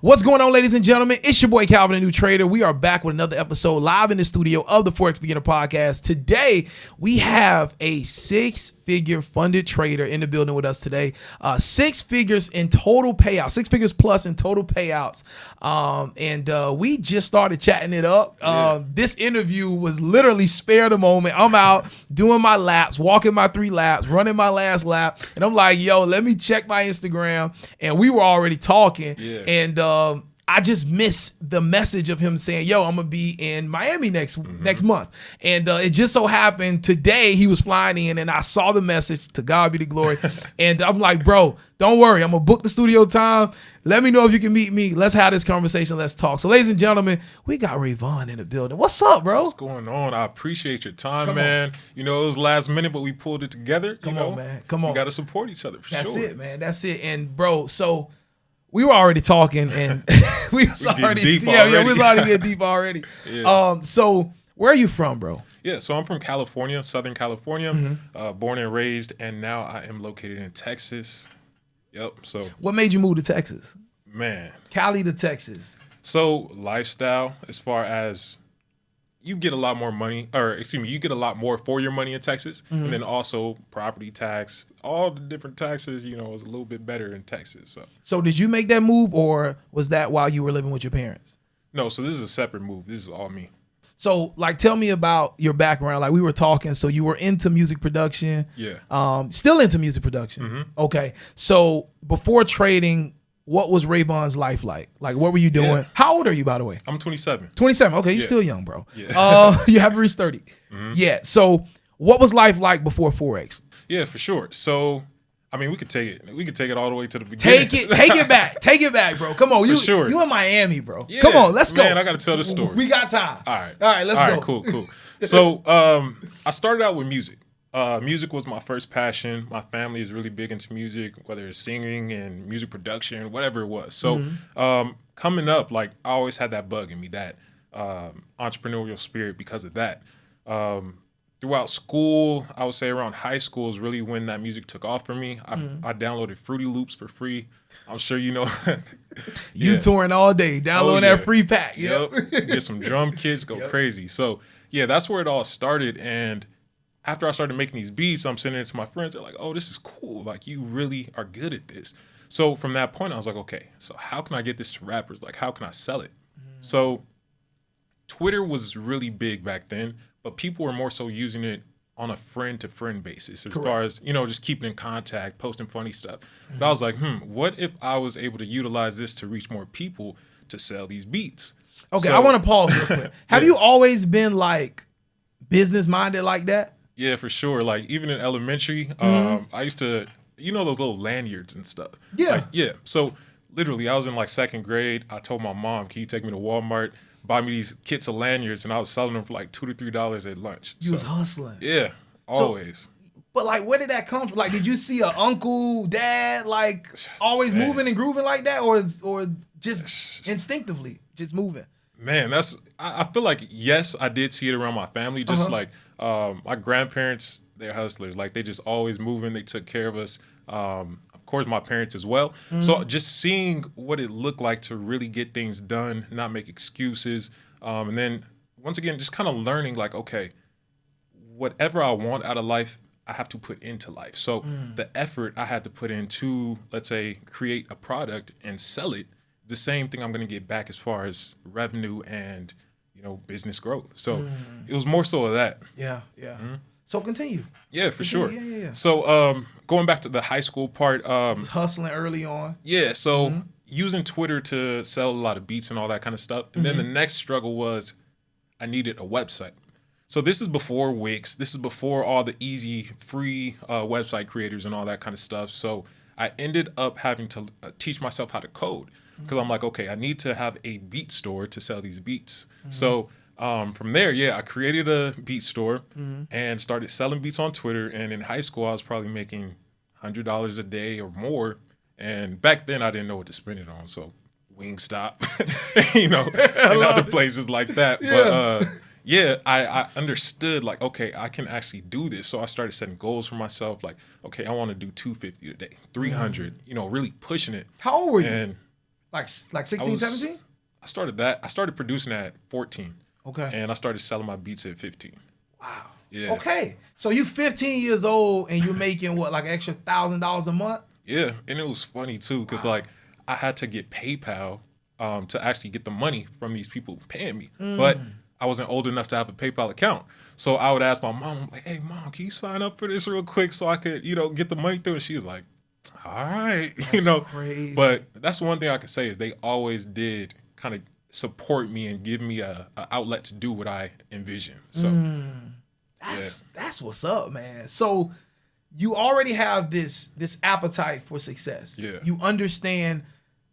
What's going on, ladies and gentlemen? It's your boy Calvin, the New Trader. We are back with another episode live in the studio of the FOREX Beginner Podcast. Today, we have a six-figure funded trader in the building with us today. 6 figures in total payouts, 6 figures plus in total payouts. And we just started chatting it up. This interview was literally spare the moment. I'm out doing my laps, walking my 3 laps, running my last lap. And I'm like, yo, let me check my Instagram. And we were already talking. And I just missed the message of him saying, yo, I'm going to be in Miami next month. And it just so happened today he was flying in and I saw the message, to God be the glory. And I'm like, bro, don't worry. I'm going to book the studio time. Let me know if you can meet me. Let's have this conversation. Let's talk. So, ladies and gentlemen, we got Ray Vaughn in the building. What's up, bro? What's going on? I appreciate your time, man. You know, it was last minute, but we pulled it together. Come on, man. Come on. We got to support each other for sure. That's it, man. That's it. And, bro, so we were already talking, and we was already getting deep already. So where are you from, bro? Yeah, so I'm from California, Southern California, born and raised, and now I am located in Texas. Yep. So what made you move to Texas? Man, Cali to Texas. So lifestyle, as far as you get a lot more money, or excuse me, you get a lot more for your money in Texas, and then also property tax, all the different taxes, you know, is a little bit better in Texas. So did you make that move, or was that while you were living with your parents? No, so this is a separate move. This is all me. So, like, tell me about your background. Like, we were talking, so you were into music production. Yeah. Still into music production. Okay. So before trading, what was Ray Vaughn's life like? Like, what were you doing? Yeah. How old are you, by the way? I'm 27. 27. Okay, you're still young, bro. Yeah. You haven't reached 30. Yeah. So what was life like before Forex? Yeah, for sure. So, I mean, we could take it. We could take it all the way to the beginning. Take it back. Take it back, bro. Come on. You in Miami, bro. Yeah, come on, let's go. Man, I got to tell the story. We got time. All right. Let's go. Cool. So, I started out with music. Music was my first passion. My family is really big into music, whether it's singing and music production, whatever it was. So coming up, like, I always had that bug in me, that entrepreneurial spirit because of that. Throughout school, I would say around high school is really when that music took off for me. I downloaded Fruity Loops for free. I'm sure you know. You touring all day, downloading that free pack. Yep. Get some drum kits, go crazy. So, yeah, that's where it all started. And after I started making these beats, I'm sending it to my friends. They're like, oh, this is cool. Like, you really are good at this. So from that point, I was like, okay, so how can I get this to rappers? Like, how can I sell it? So Twitter was really big back then, but people were more so using it on a friend-to-friend basis as far as, you know, just keeping in contact, posting funny stuff. But I was like, what if I was able to utilize this to reach more people to sell these beats? Okay, I want to pause real quick. Have you always been, like, business-minded like that? Yeah, for sure. Like, even in elementary, I used to, you know, those little lanyards and stuff. Yeah. So literally, I was in like 2nd grade. I told my mom, can you take me to Walmart, buy me these kits of lanyards, and I was selling them for like $2 to $3 at lunch. You was hustling. Yeah, always. But like, where did that come from? Like, did you see an uncle, dad, like always moving and grooving like that, or just instinctively just moving? Man, I feel like, yes, I did see it around my family. Just like my grandparents, they're hustlers. Like, they just always moving. They took care of us. Of course, my parents as well. So just seeing what it looked like to really get things done, not make excuses. And then once again, just kind of learning like, okay, whatever I want out of life, I have to put into life. So the effort I had to put into, let's say, create a product and sell it, the same thing I'm going to get back as far as revenue and, you know, business growth. So it was more so of that. Yeah. So continue. Yeah, for sure. Yeah. So going back to the high school part. Was hustling early on. Yeah, so using Twitter to sell a lot of beats and all that kind of stuff. And then the next struggle was I needed a website. So this is before Wix. This is before all the easy, free website creators and all that kind of stuff. So I ended up having to teach myself how to code. Because I'm like, okay, I need to have a beat store to sell these beats. So from there, I created a beat store and started selling beats on Twitter. And in high school, I was probably making $100 a day or more. And back then, I didn't know what to spend it on. So Wingstop, you know, and other places like that. But I understood like, okay, I can actually do this. So I started setting goals for myself. Like, okay, I want to do 250 a day, 300, you know, really pushing it. How old were you? Like 16, 17? I started producing at 14. Okay. And I started selling my beats at 15. Wow. Yeah. Okay. So you 15 years old and you're making what, like an extra $1,000 a month? Yeah. And it was funny too, because like I had to get PayPal to actually get the money from these people paying me. But I wasn't old enough to have a PayPal account. So I would ask my mom, I'm like, hey mom, can you sign up for this real quick so I could, get the money through? And she was like, all right, That's crazy. But that's one thing I could say is they always did kind of support me and give me a outlet to do what I envision. So that's what's up, man. So you already have this appetite for success. Yeah. You understand,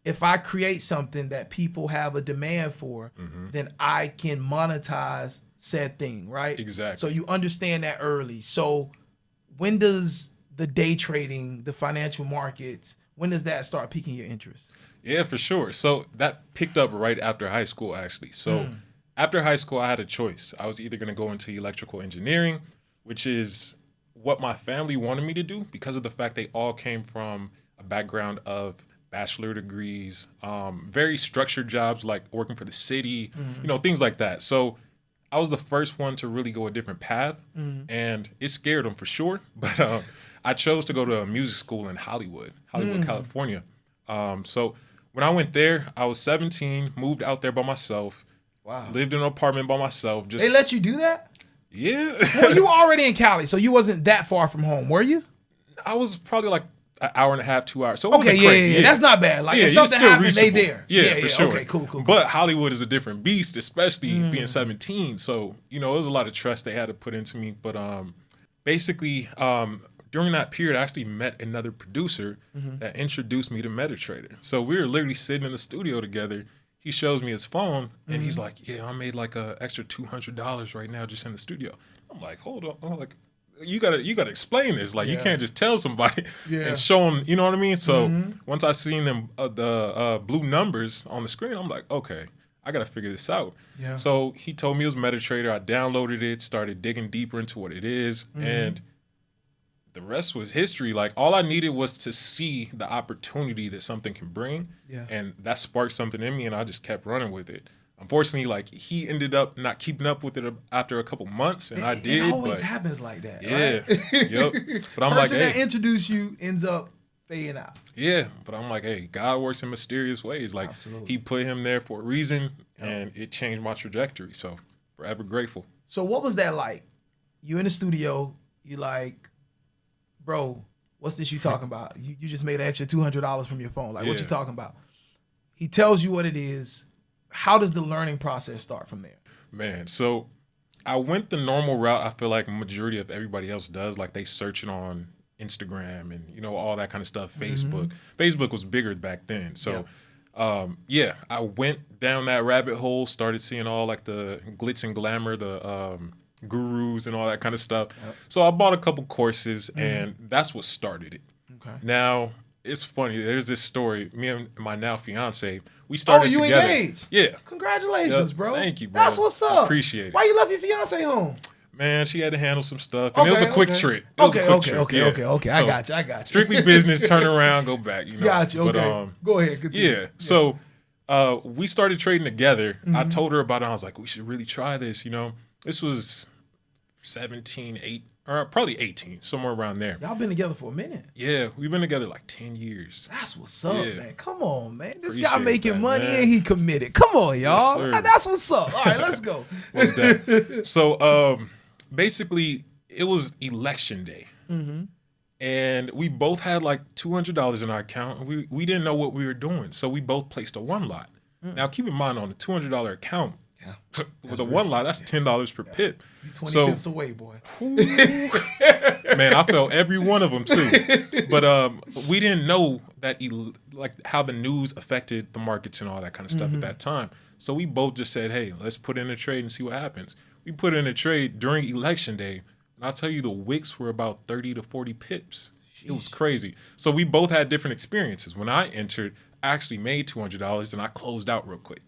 if I create something that people have a demand for, then I can monetize said thing, right? Exactly. So you understand that early. So when does the day trading, the financial markets, when does that start piquing your interest? Yeah, for sure. So that picked up right after high school, actually. So after high school, I had a choice. I was either going to go into electrical engineering, which is what my family wanted me to do because of the fact they all came from a background of bachelor degrees, very structured jobs like working for the city, things like that. So I was the first one to really go a different path, and it scared them for sure. But I chose to go to a music school in Hollywood, California. So when I went there, I was 17, moved out there by myself. Wow. Lived in an apartment by myself. They let you do that? Yeah. Well, you were already in Cali, so you wasn't that far from home, were you? I was probably like an hour and a half, 2 hours. So it wasn't yeah, crazy. yeah, that's not bad. Like, if something happened, they there. Yeah, for sure. Okay, cool. But Hollywood is a different beast, especially being 17. So, it was a lot of trust they had to put into me. But basically, during that period, I actually met another producer that introduced me to MetaTrader. So we were literally sitting in the studio together. He shows me his phone, and he's like, yeah, I made like an extra $200 right now just in the studio. I'm like, hold on. I'm like, you gotta explain this. Like, you can't just tell somebody and show them, you know what I mean? So once I seen them, the blue numbers on the screen, I'm like, okay, I got to figure this out. Yeah. So he told me it was MetaTrader. I downloaded it, started digging deeper into what it is, and the rest was history. Like, all I needed was to see the opportunity that something can bring, and that sparked something in me, and I just kept running with it. Unfortunately, like, he ended up not keeping up with it after a couple months, and I did. It always happens like that. Yeah, right? Yep. But I'm like, person that hey, introduced you ends up fading out. Yeah, but I'm like, hey, God works in mysterious ways. Like, he put him there for a reason, and it changed my trajectory. So, forever grateful. So, what was that like? You in the studio, you like, bro, what's this you talking about? You just made an extra $200 from your phone. Like, what you talking about? He tells you what it is. How does the learning process start from there? Man, so I went the normal route. I feel like majority of everybody else does. Like, they searching on Instagram and, all that kind of stuff. Facebook. Facebook was bigger back then. So, I went down that rabbit hole, started seeing all like the glitz and glamour, the gurus and all that kind of stuff. So I bought a couple courses, and that's what started it. Okay. Now, it's funny. There's this story. Me and my now fiance, we started together. Oh, you engaged? Yeah. Congratulations, bro. Thank you, bro. That's what's up. Appreciate it. Why you left your fiance home? Man, she had to handle some stuff, and it was a quick trip. Okay. I got you. Strictly business. Turn around, go back. Got you. Okay. But, go ahead. Continue. Yeah. So we started trading together. I told her about it. I was like, we should really try this. This was 17, 8, or probably 18, somewhere around there. Y'all been together for a minute. Yeah, we've been together like 10 years. That's what's up, man. Come on, man. This guy making money and he committed. Come on, y'all. Yes, that's what's up. All right, let's go. What's that? So, basically, it was election day. And we both had like $200 in our account. And we didn't know what we were doing. So we both placed a one lot. Now, keep in mind, on a $200 account, with a one lot, that's $10 per pip. You 20 pips away, boy. Man, I felt every one of them too. But we didn't know that how the news affected the markets and all that kind of stuff at that time. So we both just said, hey, let's put in a trade and see what happens. We put in a trade during election day, and I'll tell you, the wicks were about 30 to 40 pips. Jeez. It was crazy. So we both had different experiences. When I entered, I actually made $200 and I closed out real quick.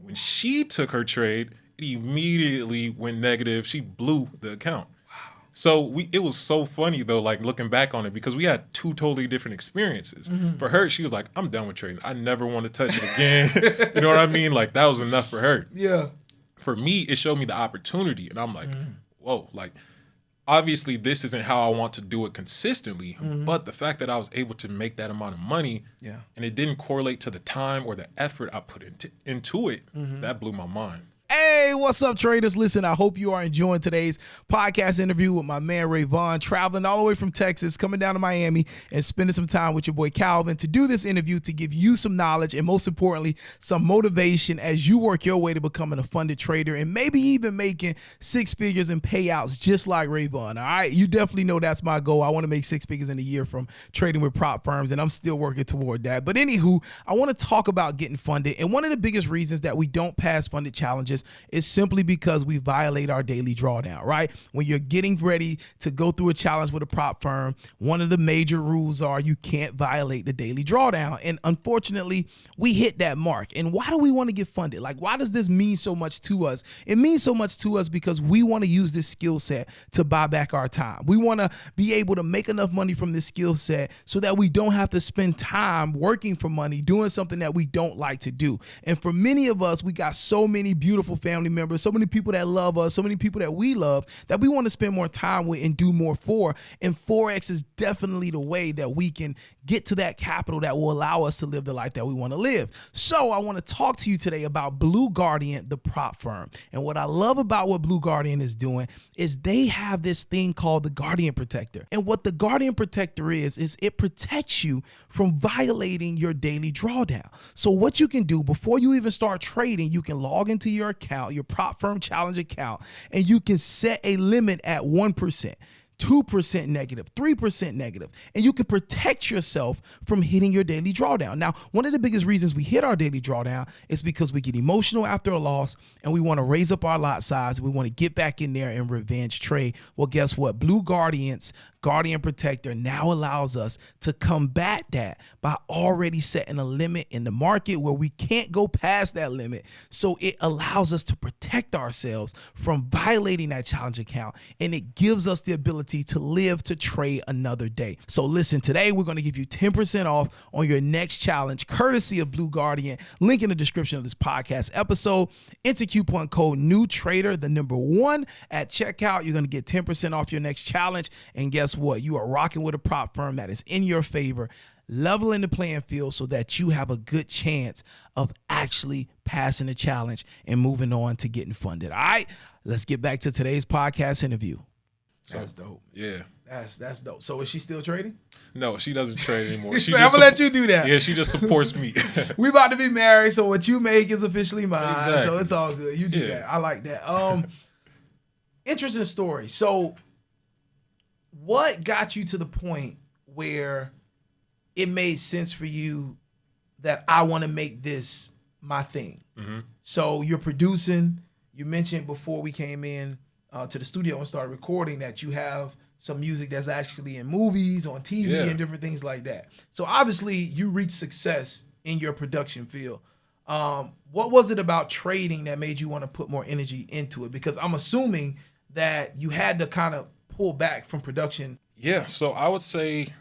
When she took her trade, it immediately went negative. She blew the account. Wow. So it was so funny though, like looking back on it, because we had two totally different experiences. For her, she was like, I'm done with trading. I never want to touch it again. You know what I mean? Like that was enough for her. Yeah. For me, it showed me the opportunity. And I'm like, whoa, like obviously this isn't how I want to do it consistently, but the fact that I was able to make that amount of money and it didn't correlate to the time or the effort I put into it, that blew my mind. Hey, what's up, traders? Listen, I hope you are enjoying today's podcast interview with my man, Ray Vaughn, traveling all the way from Texas, coming down to Miami and spending some time with your boy, Calvin, to do this interview to give you some knowledge and, most importantly, some motivation as you work your way to becoming a funded trader and maybe even making six figures in payouts just like Ray Vaughn, all right? You definitely know that's my goal. I want to make six figures in a year from trading with prop firms, and I'm still working toward that. But anywho, I want to talk about getting funded, and one of the biggest reasons that we don't pass funded challenges is simply because we violate our daily drawdown, right? When you're getting ready to go through a challenge with a prop firm, one of the major rules are you can't violate the daily drawdown. And unfortunately, we hit that mark. And why do we want to get funded? Like, why does this mean so much to us? It means so much to us because we want to use this skill set to buy back our time. We want to be able to make enough money from this skill set so that we don't have to spend time working for money, doing something that we don't like to do. And for many of us, we got so many beautiful family members, so many people that love us, so many people that we love that we want to spend more time with and do more for. And Forex is definitely the way that we can get to that capital that will allow us to live the life that we want to live. So I want to talk to you today about Blue Guardian, the prop firm. And what I love about what Blue Guardian is doing is they have this thing called the Guardian Protector. And what the Guardian Protector is it protects you from violating your daily drawdown. So what you can do before you even start trading, you can log into your account, your prop firm challenge account, and you can set a limit at 1%. 2% negative, 3% negative, and you can protect yourself from hitting your daily drawdown. Now, one of the biggest reasons we hit our daily drawdown is because we get emotional after a loss and we want to raise up our lot size. We want to get back in there and revenge trade. Well, guess what? Blue Guardian's Guardian Protector now allows us to combat that by already setting a limit in the market where we can't go past that limit. So it allows us to protect ourselves from violating that challenge account, and it gives us the ability to live to trade another day. So listen, today we're going to give you 10% off on your next challenge, courtesy of Blue Guardian. Link in the description of this podcast episode. Enter coupon code NEWTRADER, the number 1 at checkout. You're going to get 10% off your next challenge. And guess what? You are rocking with a prop firm that is in your favor, leveling the playing field so that you have a good chance of actually passing the challenge and moving on to getting funded. All right, let's get back to today's podcast interview. That's dope. Yeah. That's dope. So is she still trading? No, she doesn't trade anymore. I'm going to let you do that. Yeah, she just supports me. We about to be married, so what you make is officially mine. Exactly. So it's all good. You do that. I like that. Interesting story. So what got you to the point where it made sense for you that I want to make this my thing? So you're producing. You mentioned before we came in to the studio and started recording that you have some music that's actually in movies, on TV, and different things like that. So obviously you reached success in your production field. What was it about trading that made you want to put more energy into it? Because I'm assuming that you had to kind of pull back from production. Yeah, so I would say,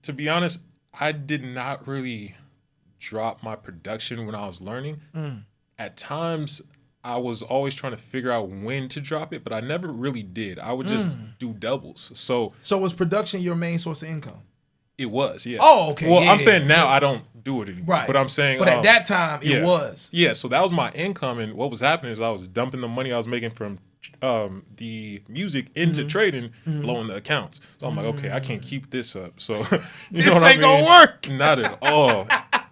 to be honest, I did not really drop my production when I was learning. At times, I was always trying to figure out when to drop it, but I never really did. I would just do doubles. So was production your main source of income? It was, yeah. Oh, okay. Well, I'm saying now I don't do it anymore. Right. But I'm saying... But at that time, it was. Yeah, so that was my income, and what was happening is I was dumping the money I was making from the music into trading, blowing the accounts. So I'm like, okay, I can't keep this up. So, you know what I mean? This ain't gonna work. Not at all.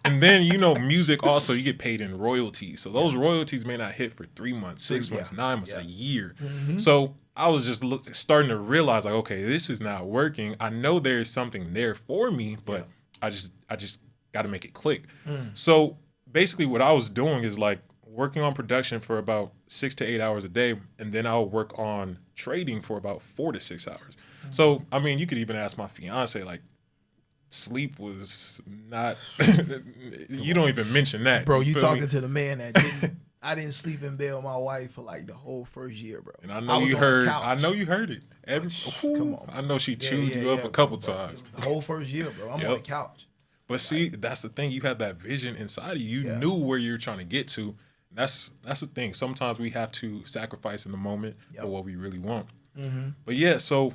And then, music also, you get paid in royalties. So those royalties may not hit for 3 months, 6 months, 9 months, a year. So I was just starting to realize, like, okay, this is not working. I know there's something there for me, but I just got to make it click. So basically what I was doing is like working on production for about 6 to 8 hours a day, and then I'll work on trading for about 4 to 6 hours. So, I mean, you could even ask my fiance, like, sleep was not, you don't even mention that. Bro, you talking to the man that didn't I didn't sleep in bed with my wife for like the whole first year, bro. And I know was you on the heard. couch. I know you heard it. Come on, I know she chewed you up a bro, couple bro. times. The whole first year, bro. I'm on the couch. But see, that's the thing. You had that vision inside of you. You knew where you're trying to get to. That's the thing. Sometimes we have to sacrifice in the moment for what we really want. But yeah, so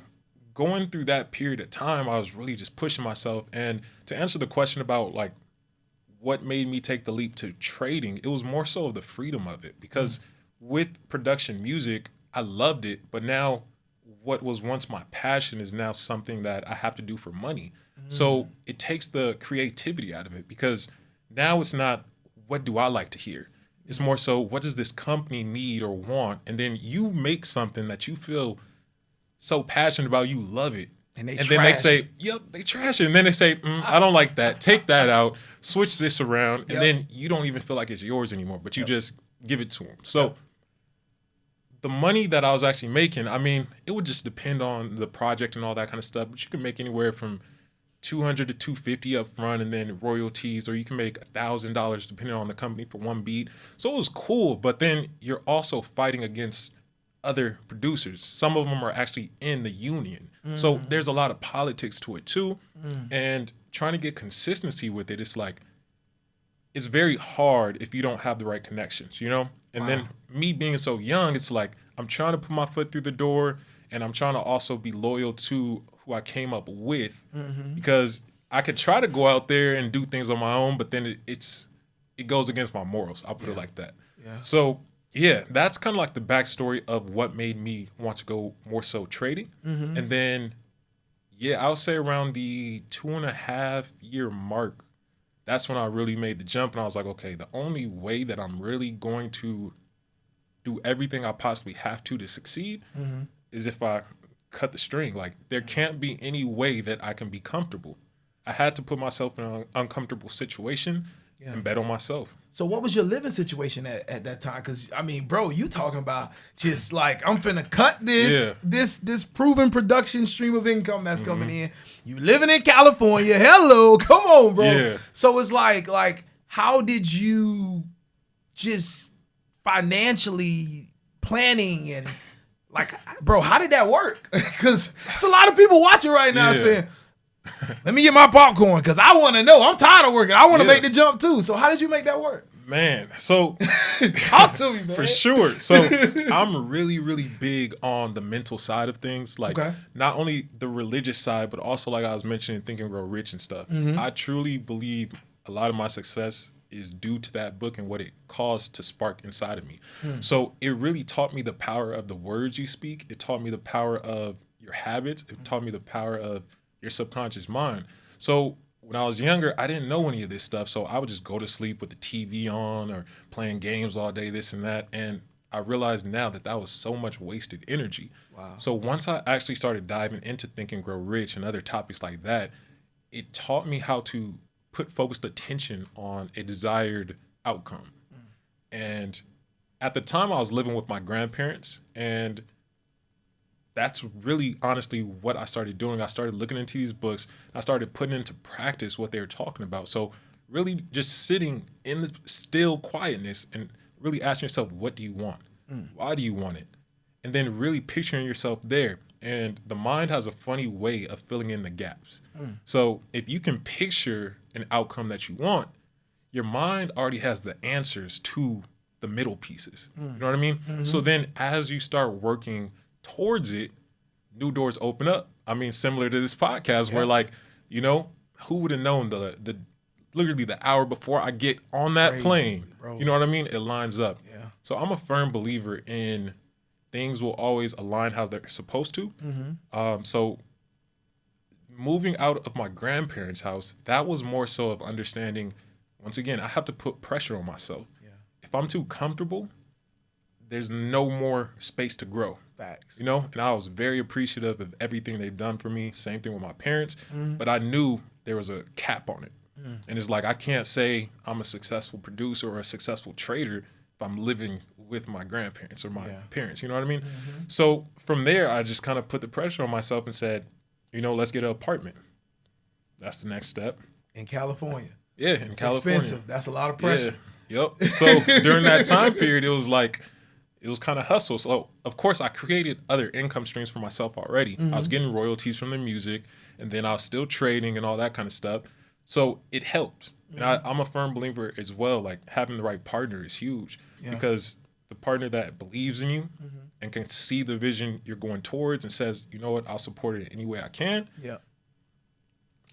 going through that period of time, I was really just pushing myself. And to answer the question about like what made me take the leap to trading, it was more so of the freedom of it. Because with production music, I loved it, but now what was once my passion is now something that I have to do for money. So it takes the creativity out of it, because now it's not what do I like to hear. It's more so what does this company need or want, and then you make something that you feel so passionate about, you love it. And then they say, yep, they trash it. And then they say, I don't like that. Take that out, switch this around, and then you don't even feel like it's yours anymore, but you just give it to them. So the money that I was actually making, I mean, it would just depend on the project and all that kind of stuff, but you can make anywhere from $200 to $250 up front, and then royalties, or you can make $1,000 depending on the company for one beat. So it was cool, but then you're also fighting against other producers. Some of them are actually in the union. So there's a lot of politics to it too. And trying to get consistency with it, it's like, it's very hard if you don't have the right connections, you know? And then me being so young, it's like, I'm trying to put my foot through the door, and I'm trying to also be loyal to who I came up with, because I could try to go out there and do things on my own, but then it goes against my morals. I'll put it like that. So yeah, that's kind of like the backstory of what made me want to go more so trading. And then, yeah, I would say around the 2.5 year mark, that's when I really made the jump, and I was like, okay, the only way that I'm really going to do everything I possibly have to succeed is if I cut the string. Like, there can't be any way that I can be comfortable. I had to put myself in an uncomfortable situation and bet on myself. So what was your living situation at that time? Because, I mean, bro, you talking about just like, I'm finna cut this proven production stream of income that's coming in. You living in California. Hello. Come on, bro. Yeah. So it's like, how did you just financially planning and like, bro, how did that work? Because it's a lot of people watching right now saying, let me get my popcorn because I want to know. I'm tired of working. I want to make the jump too. So how did you make that work? Man, so talk to me, man. For sure. So I'm really, really big on the mental side of things. Like not only the religious side, but also like I was mentioning, Think and Grow Rich and stuff. I truly believe a lot of my success is due to that book and what it caused to spark inside of me. So it really taught me the power of the words you speak. It taught me the power of your habits. It taught me the power of your subconscious mind. So when I was younger, I didn't know any of this stuff. So I would just go to sleep with the TV on or playing games all day, this and that. And I realized now that that was so much wasted energy. So once I actually started diving into Think and Grow Rich and other topics like that, it taught me how to put focused attention on a desired outcome. And at the time I was living with my grandparents, and that's really honestly what I started doing. I started looking into these books. I started putting into practice what they were talking about. So really just sitting in the still quietness and really asking yourself, what do you want? Why do you want it? And then really picturing yourself there. And the mind has a funny way of filling in the gaps. So if you can picture an outcome that you want, your mind already has the answers to the middle pieces. You know what I mean? So then as you start working towards it, new doors open up. I mean, similar to this podcast where like, you know, who would have known the literally the hour before I get on that plane, you know what I mean? It lines up. So I'm a firm believer in things will always align how they're supposed to. So moving out of my grandparents' house, that was more so of understanding, once again, I have to put pressure on myself. If I'm too comfortable, there's no more space to grow. Facts. You know, and I was very appreciative of everything they've done for me. Same thing with my parents, but I knew there was a cap on it. And it's like, I can't say I'm a successful producer or a successful trader if I'm living with my grandparents or my parents, you know what I mean? So from there, I just kind of put the pressure on myself and said, you know, let's get an apartment. That's the next step. In California. Yeah, in California. Expensive. That's a lot of pressure. Yep. So during that time period, it was kind of hustle. So of course I created other income streams for myself already. I was getting royalties from the music, and then I was still trading and all that kind of stuff. So it helped. And I'm a firm believer as well, like having the right partner is huge because the partner that believes in you and can see the vision you're going towards and says, you know what, I'll support it any way I can. Yeah.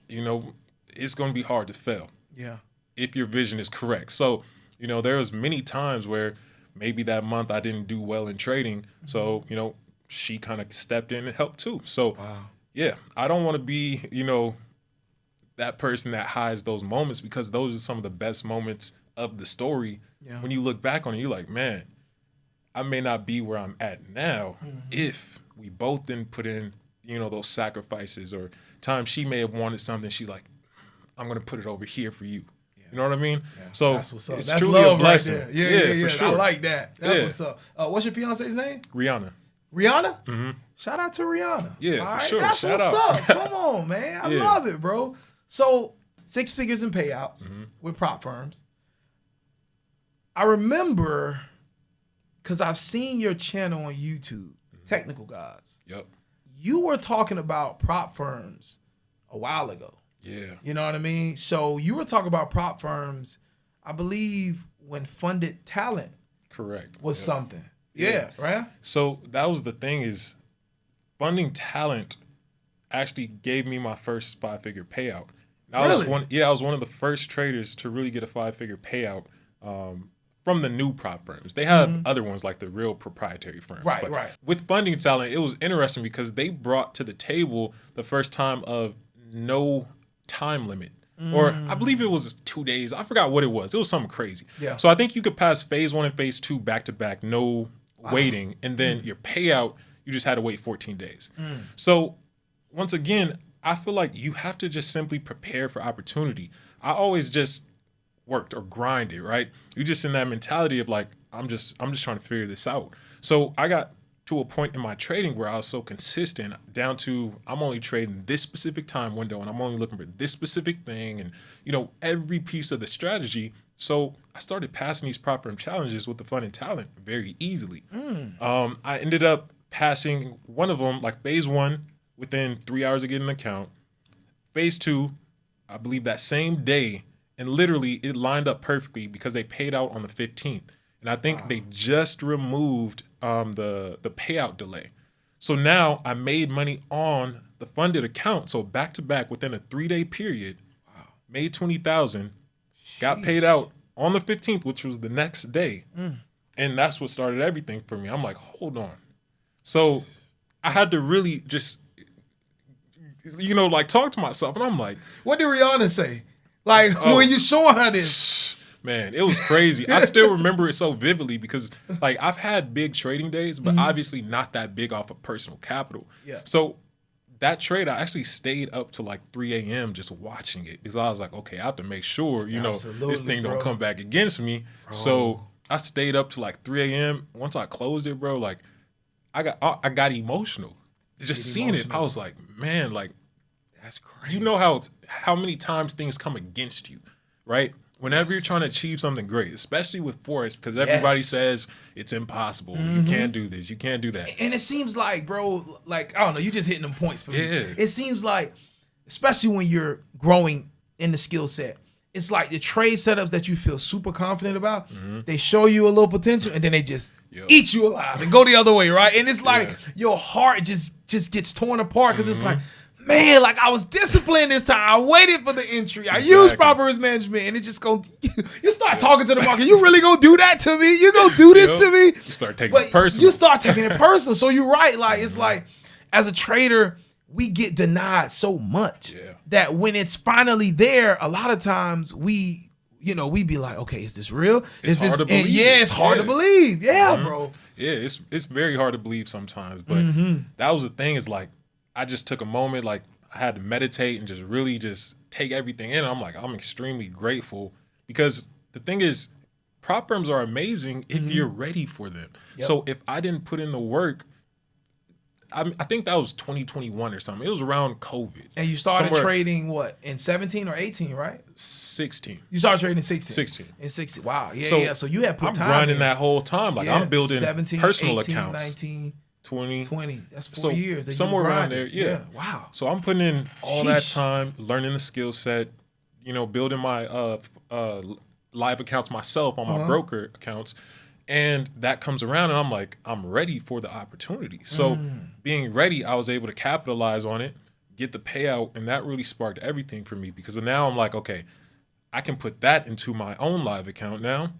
You know, it's going to be hard to fail. Yeah. If your vision is correct. So, you know, there was many times where maybe that month I didn't do well in trading. So, you know, she kind of stepped in and helped too. So, yeah, I don't want to be, you know, that person that hides those moments because those are some of the best moments of the story. Yeah. When you look back on it, you're like, man, I may not be where I'm at now if we both didn't put in, you know, those sacrifices or times she may have wanted something. She's like, I'm going to put it over here for you. You know what I mean? Yeah. So that's what's up. It's that's truly love a blessing. Right there. Yeah. For sure. I like that. That's what's up. What's your fiance's name? Rihanna. Rihanna? Mm-hmm. Shout out to Rihanna. Yeah, all right, for sure. that's Shout what's out. up. Come on, man. I love it, bro. So 6 figures in payouts with prop firms. I remember because I've seen your channel on YouTube, Technical Gods. Yep. You were talking about prop firms a while ago. Yeah. You know what I mean? So you were talking about prop firms, I believe, when funded talent was something. Yeah, right? So that was the thing is funding talent actually gave me my first 5-figure payout. I was one of the first traders to really get a 5-figure payout from the new prop firms. They have other ones like the real proprietary firms. Right. With funding talent, it was interesting because they brought to the table the first time of no time limit. Or I believe it was 2 days. I forgot what it was. It was something crazy. Yeah. So I think you could pass phase 1 and phase 2 back to back, no waiting. And then your payout, you just had to wait 14 days. So once again, I feel like you have to just simply prepare for opportunity. I always just worked or grinded, right? You just in that mentality of like, I'm just trying to figure this out. So I got to a point in my trading where I was so consistent down to I'm only trading this specific time window and I'm only looking for this specific thing and, you know, every piece of the strategy. So I started passing these prop firm challenges with the fun and talent very easily. I ended up passing one of them, like phase 1, within 3 hours of getting an account. Phase 2, I believe that same day, and literally it lined up perfectly because they paid out on the 15th. And I think they just removed the payout delay. So now I made money on the funded account. So back to back within a 3-day period, made $20,000, got paid out on the 15th, which was the next day. And that's what started everything for me. I'm like, hold on. So I had to really just, you know, like talk to myself. And I'm like, what did Rihanna say? Like when you showing her this? Man, it was crazy. I still remember it so vividly because like I've had big trading days, but obviously not that big off of personal capital. Yeah. So that trade, I actually stayed up to like 3 a.m. just watching it because I was like, okay, I have to make sure, you know, this thing don't come back against me. So I stayed up to like 3 a.m. Once I closed it, bro, like I got emotional. Just seeing it, I was like, man, like that's crazy. You know how many times things come against you, right? Whenever you're trying to achieve something great, especially with FOREX, because everybody says it's impossible. You can't do this. You can't do that. And it seems like, bro, like, I don't know, you just hitting them points for me. It seems like, especially when you're growing in the skill set, it's like the trade setups that you feel super confident about, they show you a little potential and then they just eat you alive and go the other way, right? And it's like your heart just gets torn apart because it's like, man, like I was disciplined this time. I waited for the entry. I used proper risk management, and it just go. You start talking to the market. You really gonna do that to me? You gonna do this to me? You start taking it personal. You start taking it personal. So you're right. Like it's like, as a trader, we get denied so much that when it's finally there, a lot of times we be like, okay, is this real? It's hard to believe. It's hard to believe. Yeah, bro. Yeah, it's very hard to believe sometimes. But that was the thing is like, I just took a moment, like I had to meditate and just really just take everything in. I'm like, I'm extremely grateful because the thing is, prop firms are amazing if you're ready for them. So if I didn't put in the work, I think that was 2021 or something. It was around COVID. And you started trading what, in 17 or 18, right? 16. You started trading in 16. 16. In 16. Wow. Yeah. So you had put time. I'm grinding that whole time. Like I'm building 17, personal 18, accounts. 19, 20. 20. That's 4 years. That somewhere around there. Yeah. Wow. So I'm putting in all that time, learning the skill set, building my live accounts myself on my broker accounts. And that comes around and I'm like, I'm ready for the opportunity. So being ready, I was able to capitalize on it, get the payout, and that really sparked everything for me because now I'm like, okay, I can put that into my own live account now,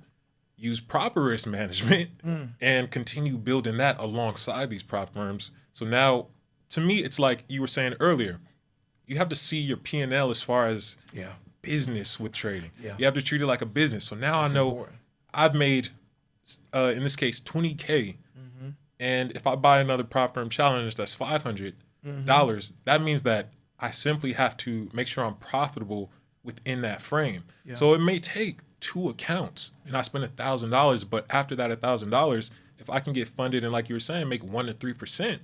use proper risk management, and continue building that alongside these prop firms. So now, to me, it's like you were saying earlier, you have to see your P&L as far as business with trading. Yeah. You have to treat it like a business. So now I know important. I've made... in this case, $20K, and if I buy another prop firm challenge that's $500, that means that I simply have to make sure I'm profitable within that frame. Yeah. So it may take 2 accounts, and I spend $1,000, but after that $1,000, if I can get funded and, like you were saying, make 1 to 3%,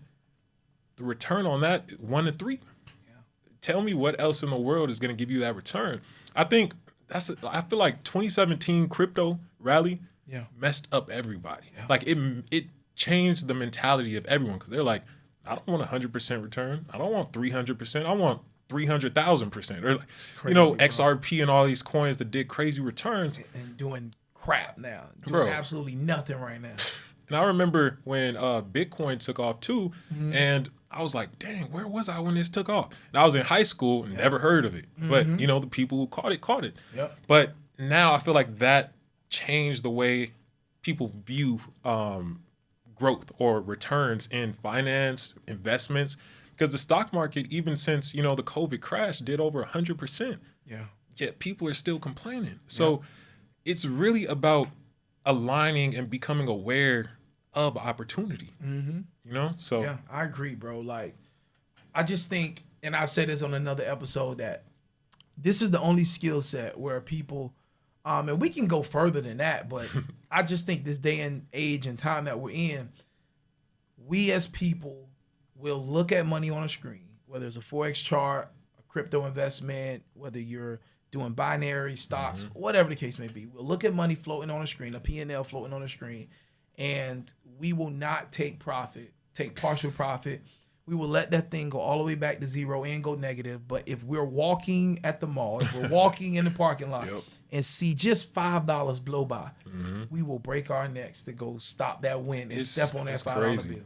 the return on that 1 to 3. Yeah. Tell me what else in the world is going to give you that return. I think I feel like 2017 crypto rally. Yeah, messed up everybody. Yeah. Like it changed the mentality of everyone because they're like, I don't want 100% return. I don't want 300%. I want 300,000%. Or like, crazy, XRP and all these coins that did crazy returns and doing crap now, doing absolutely nothing right now. And I remember when Bitcoin took off too, and I was like, dang, where was I when this took off? And I was in high school and never heard of it, but the people who caught it. Yep. But now I feel like that change the way people view growth or returns in finance, investments, because the stock market, even since, the COVID crash, did over 100%. Yeah. Yet people are still complaining. So it's really about aligning and becoming aware of opportunity, So. Yeah, I agree, bro. Like, I just think, and I've said this on another episode, that this is the only skill set where people, and we can go further than that, but I just think this day and age and time that we're in, we as people will look at money on a screen, whether it's a Forex chart, a crypto investment, whether you're doing binary stocks, whatever the case may be. We'll look at money floating on a screen, a P&L floating on a screen, and we will not take partial profit. We will let that thing go all the way back to zero and go negative. But if we're walking at the mall, if we're walking in the parking lot, and see just $5 blow by, we will break our necks to go stop that win and step on that $5 bill.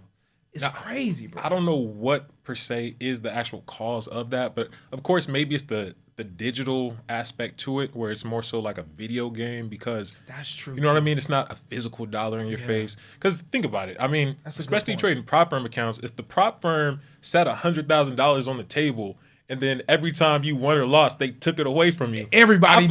It's crazy, bro. I don't know what per se is the actual cause of that, but of course maybe it's the digital aspect to it, where it's more so like a video game, because that's true. You know what I mean? It's not a physical dollar in your face. Because think about it. I mean, especially trading prop firm accounts, if the prop firm set $100,000 on the table, and then every time you won or lost, they took it away from you. Everybody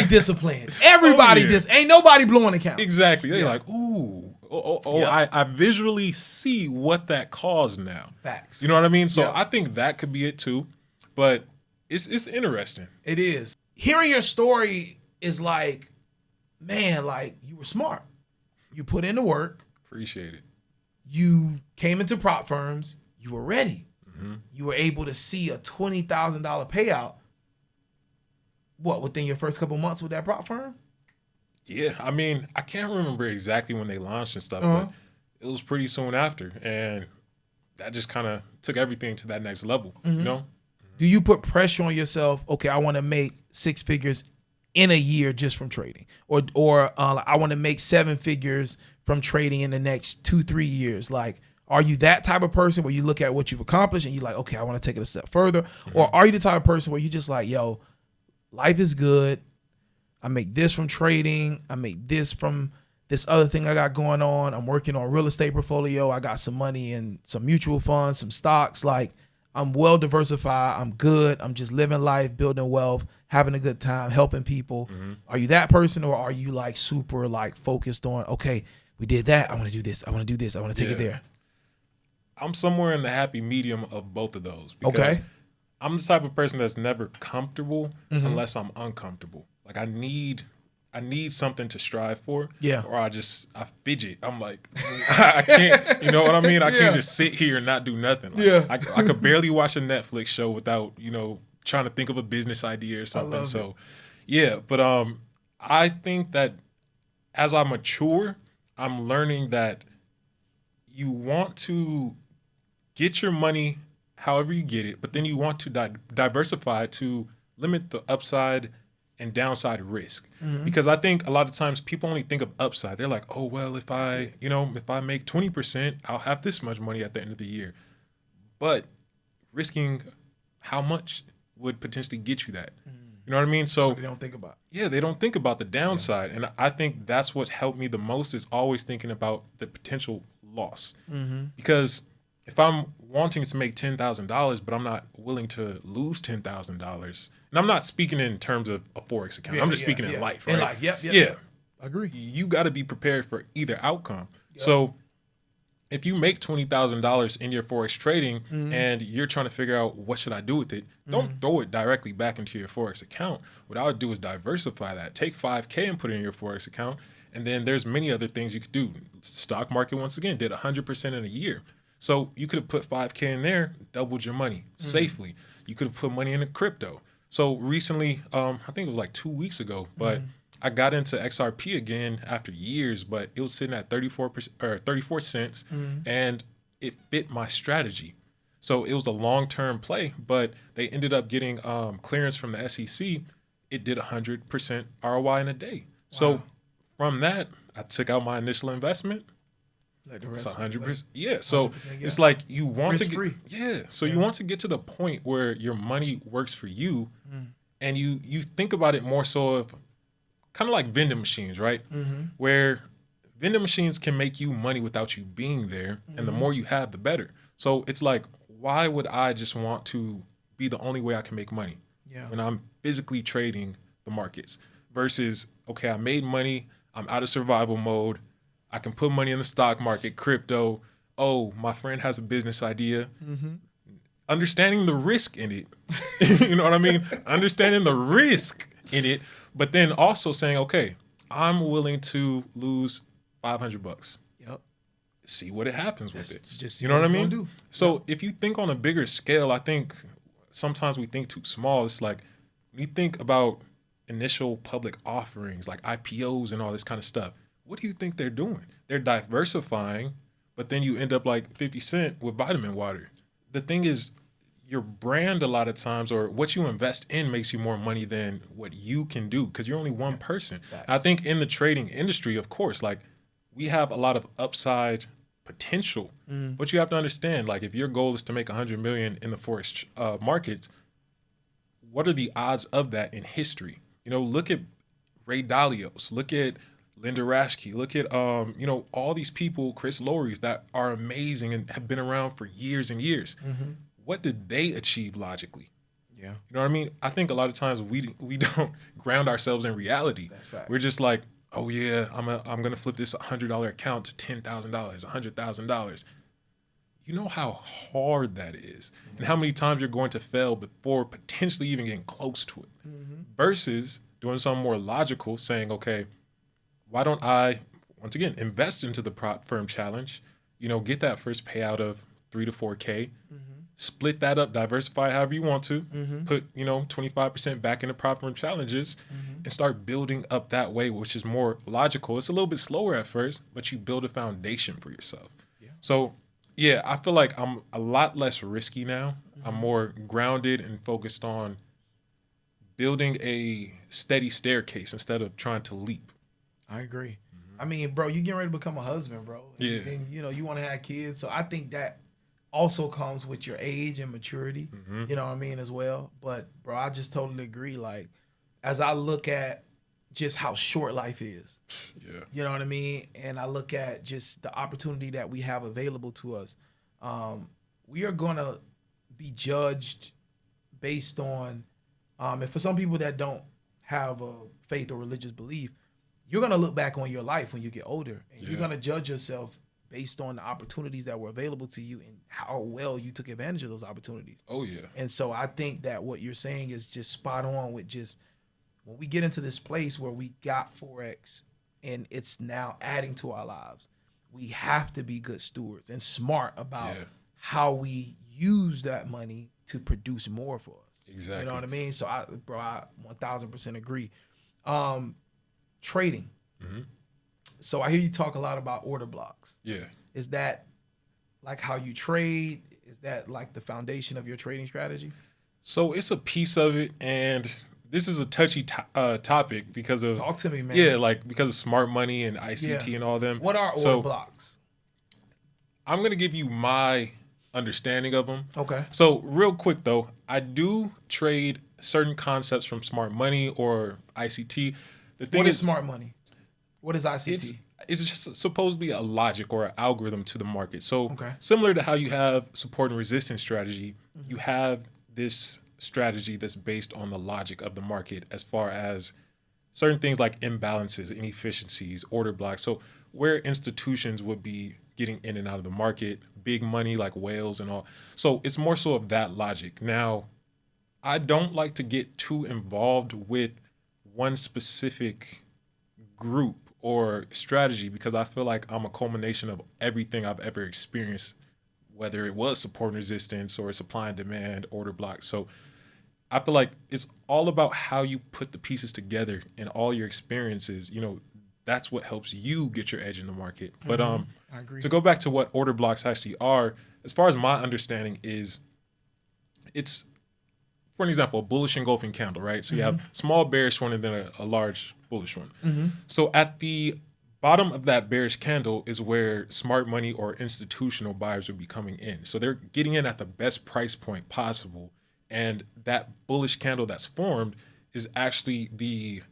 disciplined. Everybody ain't nobody blowing account. Exactly. They're like, ooh, I visually see what that caused now. Facts. You know what I mean? So I think that could be it too. But it's interesting. It is. Hearing your story is like, man, like you were smart. You put in the work. Appreciate it. You came into prop firms. You were ready. You were able to see a $20,000 payout, within your first couple months with that prop firm? Yeah, I mean, I can't remember exactly when they launched and stuff, but it was pretty soon after, and that just kind of took everything to that next level, Do you put pressure on yourself, okay, I want to make 6 figures in a year just from trading, or I want to make 7 figures from trading in the next 2-3 years? Like, are you that type of person where you look at what you've accomplished and you're like, okay, I want to take it a step further? Or are you the type of person where you just like, yo, life is good. I make this from trading. I make this from this other thing I got going on. I'm working on a real estate portfolio. I got some money in some mutual funds, some stocks. Like, I'm well diversified. I'm good. I'm just living life, building wealth, having a good time, helping people. Are you that person, or are you like super like focused on, okay, we did that. I want to do this. I want to do this. I want to take it there. I'm somewhere in the happy medium of both of those, because I'm the type of person that's never comfortable unless I'm uncomfortable. Like, I need I need something to strive for. Yeah. Or I fidget. I'm like, I can't, you know what I mean? I can't just sit here and not do nothing. Like, I could barely watch a Netflix show without, trying to think of a business idea or something. So, yeah. But I think that as I mature, I'm learning that you want to get your money however you get it, but then you want to diversify to limit the upside and downside risk. Because I think a lot of times people only think of upside. They're like, oh, well, if I make 20%, I'll have this much money at the end of the year. But risking how much would potentially get you that? You know what I mean? So they don't think about. Yeah, they don't think about the downside. And I think that's what's helped me the most is always thinking about the potential loss. Because if I'm wanting to make $10,000, but I'm not willing to lose $10,000, and I'm not speaking in terms of a Forex account. I'm just speaking in life, right? In life, yep. I agree. You got to be prepared for either outcome. Yep. So if you make $20,000 in your Forex trading and you're trying to figure out what should I do with it, don't throw it directly back into your Forex account. What I would do is diversify that. Take $5K and put it in your Forex account. And then there's many other things you could do. Stock market, once again, did 100% in a year. So you could have put $5K in there, doubled your money safely. You could have put money into crypto. So recently, I think it was like 2 weeks ago, but I got into XRP again after years, but it was sitting at 34 cents, and it fit my strategy. So it was a long-term play, but they ended up getting clearance from the SEC. It did 100% ROI in a day. Wow. So from that, I took out my initial investment. Like the rest it's 100%. Yeah. So it's like you want risk to get free. Yeah. So you want to get to the point where your money works for you, and you think about it more so of kind of like vending machines, right? Where vending machines can make you money without you being there, and the more you have, the better. So it's like, why would I just want to be the only way I can make money when I'm physically trading the markets versus, okay, I made money, I'm out of survival mode, I can put money in the stock market, crypto. Oh, my friend has a business idea. Understanding the risk in it. You know what I mean? Understanding the risk in it, but then also saying, okay, I'm willing to lose $500. Yep. See what it happens with it. Just you know what I mean? So if you think on a bigger scale, I think sometimes we think too small. It's like when you think about initial public offerings, like IPOs and all this kind of stuff. What do you think they're doing? They're diversifying, but then you end up like 50 Cent with vitamin water. The thing is, your brand a lot of times or what you invest in makes you more money than what you can do because you're only one person. I think in the trading industry, of course, like we have a lot of upside potential, but you have to understand, like if your goal is to make 100 million in the Forex markets, what are the odds of that in history? Look at Ray Dalios, look at Linda Raschke, look at all these people, Chris Lowry's that are amazing and have been around for years and years. What did they achieve logically? Yeah, you know what I mean? I think a lot of times we don't ground ourselves in reality. That's fact. We're just like, oh yeah, I'm gonna flip this $100 account to $10,000, $100,000. You know how hard that is, and how many times you're going to fail before potentially even getting close to it. Versus doing something more logical, saying, okay, why don't I, once again, invest into the prop firm challenge, get that first payout of 3 to 4K, split that up, diversify however you want to, put, 25% back into prop firm challenges and start building up that way, which is more logical. It's a little bit slower at first, but you build a foundation for yourself. Yeah. So, yeah, I feel like I'm a lot less risky now. I'm more grounded and focused on building a steady staircase instead of trying to leap. I agree. I mean, bro, you getting ready to become a husband, bro. And you want to have kids. So I think that also comes with your age and maturity, you know what I mean, as well. But, bro, I just totally agree. Like, as I look at just how short life is, you know what I mean, and I look at just the opportunity that we have available to us, we are going to be judged based on, and for some people that don't have a faith or religious belief, you're going to look back on your life when you get older, and you're going to judge yourself based on the opportunities that were available to you and how well you took advantage of those opportunities. Oh, yeah. And so I think that what you're saying is just spot on with just when we get into this place where we got Forex and it's now adding to our lives, we have to be good stewards and smart about how we use that money to produce more for us. Exactly. You know what I mean? So I 1000% agree. Trading. Mm-hmm. So I hear you talk a lot about order blocks. Yeah. Is that like how you trade? Is that like the foundation of your trading strategy? So it's a piece of it, and this is a touchy topic because of talk to me, man. Yeah, like because of smart money and ICT and all them. What are order blocks? I'm gonna give you my understanding of them. Okay. So real quick though, I do trade certain concepts from smart money or ICT. The thing what is smart money? What is ICT? It's just supposed to be a logic or an algorithm to the market. So similar to how you have support and resistance strategy, you have this strategy that's based on the logic of the market as far as certain things like imbalances, inefficiencies, order blocks. So where institutions would be getting in and out of the market, big money like whales and all. So it's more so of that logic. Now, I don't like to get too involved with one specific group or strategy because I feel like I'm a culmination of everything I've ever experienced, whether it was support and resistance or supply and demand, order blocks. So I feel like it's all about how you put the pieces together in all your experiences. You know, that's what helps you get your edge in the market. But I agree. To go back to what order blocks actually are, as far as my understanding is, it's, for an example, a bullish engulfing candle, right? So you have small bearish one and then a large bullish one. So at the bottom of that bearish candle is where smart money or institutional buyers would be coming in. So they're getting in at the best price point possible. And that bullish candle that's formed is actually the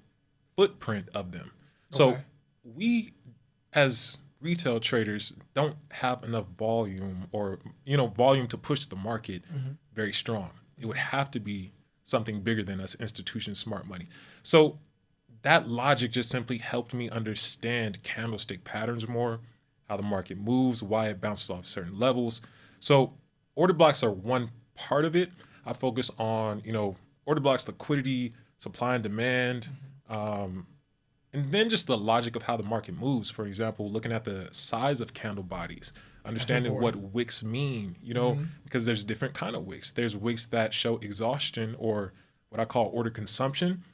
footprint of them. So we, as retail traders, don't have enough volume or, volume to push the market very strong. It would have to be something bigger than us, institution smart money. So that logic just simply helped me understand candlestick patterns more, how the market moves, why it bounces off certain levels. So order blocks are one part of it. I focus on, order blocks, liquidity, supply and demand, and then just the logic of how the market moves. For example, looking at the size of candle bodies, understanding what wicks mean, because there's different kind of wicks. There's wicks that show exhaustion or what I call order consumption.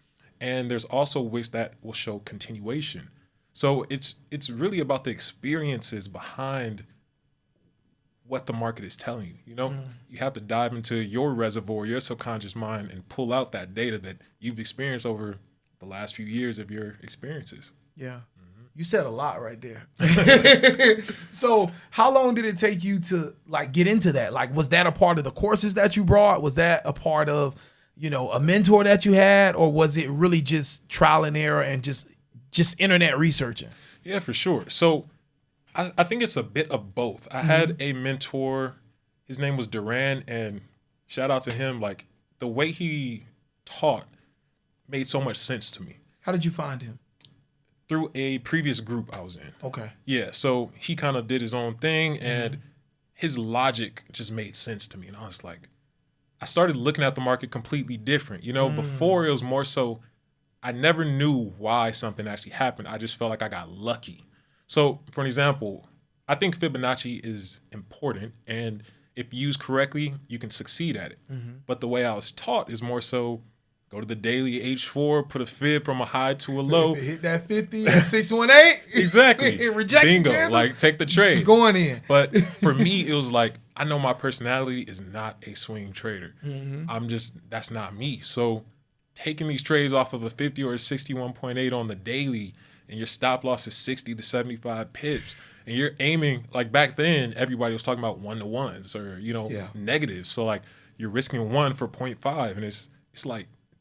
And there's also wicks that will show continuation. So it's really about the experiences behind what the market is telling you. You have to dive into your reservoir, your subconscious mind, and pull out that data that you've experienced over the last few years of your experiences. Yeah. You said a lot right there. So how long did it take you to get into that? Was that a part of the courses that you brought? Was that a part of, a mentor that you had, or was it really just trial and error and just internet researching? Yeah, for sure. So I think it's a bit of both. I had a mentor, his name was Duran, and shout out to him. The way he taught made so much sense to me. How did you find him? Through a previous group I was in. Okay. Yeah, so he kind of did his own thing, and his logic just made sense to me. And I was like, I started looking at the market completely different. Before it was more so I never knew why something actually happened. I just felt like I got lucky. So, for an example, I think Fibonacci is important, and if used correctly, you can succeed at it. But the way I was taught is more so go to the daily H4, put a fib from a high to a low. Hit that 50 at 618. Exactly. Rejection. Bingo. Candle. Take the trade. Going in. But for me, it was I know my personality is not a swing trader. That's not me. So taking these trades off of a 50 or a 61.8 on the daily, and your stop loss is 60 to 75 pips, and you're aiming, back then, everybody was talking about 1-to-1s or, negatives. So you're risking 1 for 0.5, and it's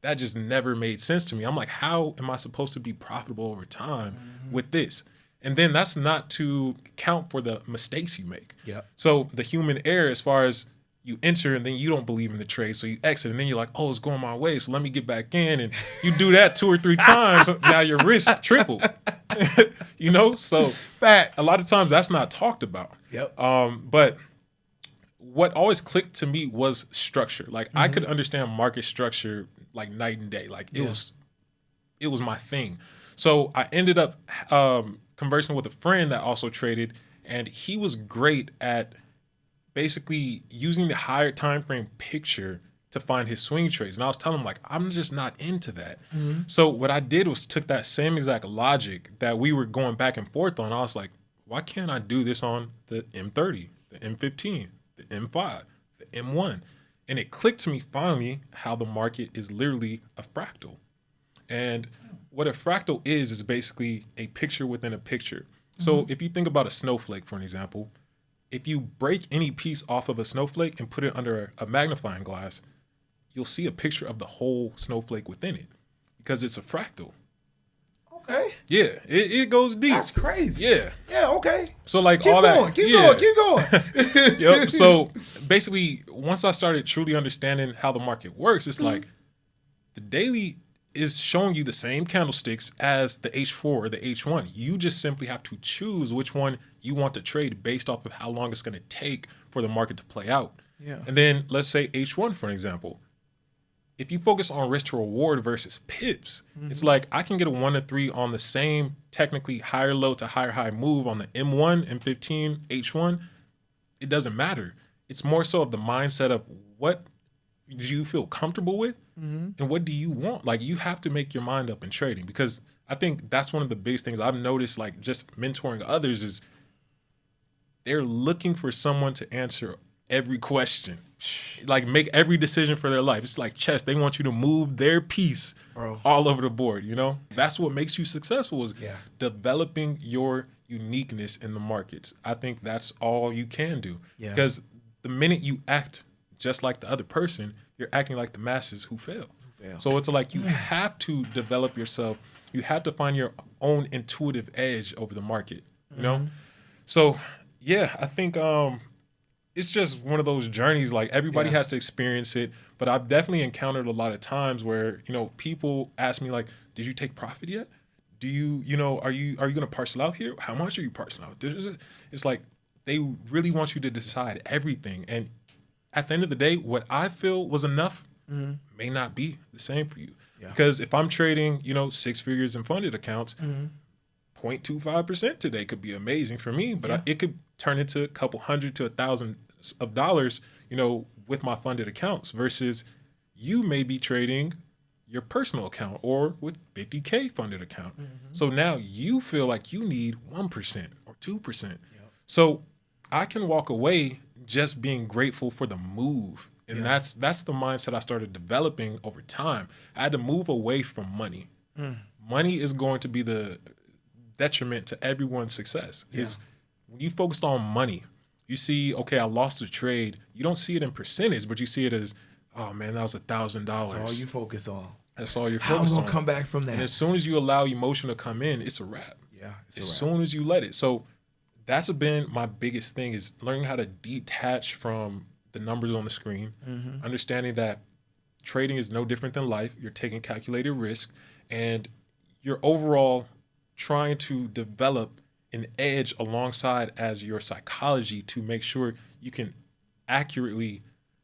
that just never made sense to me. I'm like, how am I supposed to be profitable over time with this? And then that's not to count for the mistakes you make. Yeah. So the human error, as far as you enter and then you don't believe in the trade, so you exit, and then you're like, oh, it's going my way, so let me get back in. And you do that 2 or 3 times, now your risk tripled. So Facts. A lot of times that's not talked about. Yep. But what always clicked to me was structure. I could understand market structure night and day. It was it was my thing. So I ended up conversing with a friend that also traded, and he was great at basically using the higher time frame picture to find his swing trades. And I was telling him, like, I'm just not into that. So what I did was took that same exact logic that we were going back and forth on. I was like, why can't I do this on the M30, the M15, the M5, the M1? And it clicked to me finally how the market is literally a fractal. And what a fractal is basically a picture within a picture. So if you think about a snowflake, for an example, if you break any piece off of a snowflake and put it under a magnifying glass, you'll see a picture of the whole snowflake within it because it's a fractal. Okay. Yeah, it goes deep. That's crazy. Yeah. Yeah, okay. So like Keep all going, that. keep going. Yep. So basically, once I started truly understanding how the market works, it's like the daily is showing you the same candlesticks as the H4 or the H1. You just simply have to choose which one you want to trade based off of how long it's going to take for the market to play out. Yeah. And then let's say H1, for an example. If you focus on risk to reward versus pips, it's like I can get a 1 to 3 on the same technically higher low to higher high move on the M1, M15, H1. It doesn't matter. It's more so of the mindset of what do you feel comfortable with and what do you want? Like, you have to make your mind up in trading, because I think that's one of the biggest things I've noticed, like just mentoring others, is they're looking for someone to answer every question, like make every decision for their life. It's like chess. They want you to move their piece all over the board, you know? That's what makes you successful, is developing your uniqueness in the markets. I think that's all you can do. Because the minute you act just like the other person, you're acting like the masses who fail. So it's like you have to develop yourself. You have to find your own intuitive edge over the market, you know? So, yeah, I think it's just one of those journeys. Like, everybody has to experience it. But I've definitely encountered a lot of times where, you know, people ask me, like, did you take profit yet? Do you know, are you going to parcel out here? How much are you parceling out? It's like they really want you to decide everything. And at the end of the day, what I feel was enough may not be the same for you. Because if I'm trading, you know, 6 figures in funded accounts, 0.25% today could be amazing for me, but it could turn into a couple $100 to $1,000, you know, with my funded accounts, versus you may be trading your personal account or with 50K funded account. So now you feel like you need 1% or 2%. So I can walk away just being grateful for the move. And that's the mindset I started developing over time. I had to move away from money. Money is going to be the detriment to everyone's success. Is when you focused on money, you see, okay, I lost a trade. You don't see it in percentage, but you see it as, oh man, that was $1,000. That's all you focus on. That's all you're How focused on. I'm gonna come back from that? And as soon as you allow emotion to come in, it's a wrap. As soon as you let it. So that's been my biggest thing, is learning how to detach from the numbers on the screen, understanding that trading is no different than life. You're taking calculated risk, and you're overall trying to develop an edge alongside as your psychology to make sure you can accurately,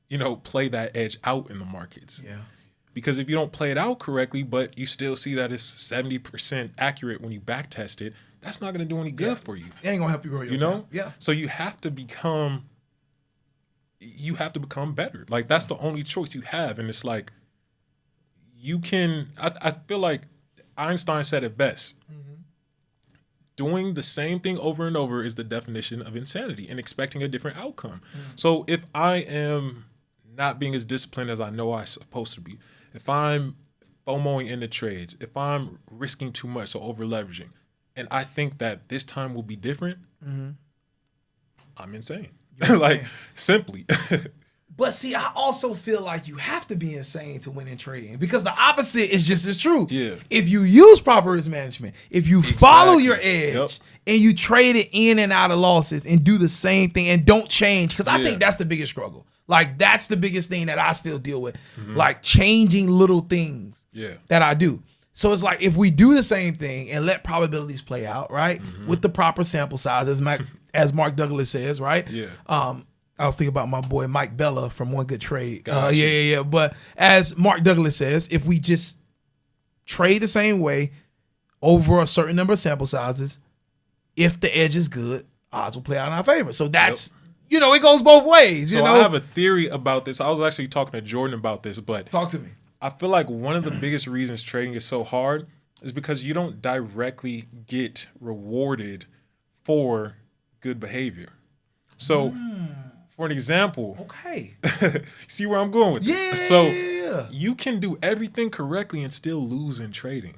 you know, play that edge out in the markets. Because if you don't play it out correctly, but you still see that it's 70% accurate when you back test it, that's not going to do any good for you. It ain't gonna help you grow your know? account. So you have to become better. Like, that's the only choice you have. And it's like, you can, I feel like Einstein said it best. Doing the same thing over and over is the definition of insanity, and expecting a different outcome. So if I am not being as disciplined as I know I'm supposed to be, if I'm FOMOing into trades, if I'm risking too much, so over leveraging, and I think that this time will be different, I'm insane. Like, simply. But see, I also feel like you have to be insane to win in trading, because the opposite is just as true. If you use proper risk management, if you follow your edge and you trade it in and out of losses and do the same thing and don't change, because I think that's the biggest struggle. Like, that's the biggest thing that I still deal with, like changing little things that I do. So it's like, if we do the same thing and let probabilities play out, right, with the proper sample size, as Mark Douglas says, right? I was thinking about my boy Mike Bella from One Good Trade. But as Mark Douglas says, if we just trade the same way over a certain number of sample sizes. If the edge is good, odds will play out in our favor. So that's, you know, it goes both ways. You know, I have a theory about this. I was actually talking to Jordan about this, but talk to me. I feel like one of the biggest reasons trading is so hard is because you don't directly get rewarded for good behavior. So, for an example, okay, see where I'm going with this? Yeah. So, you can do everything correctly and still lose in trading.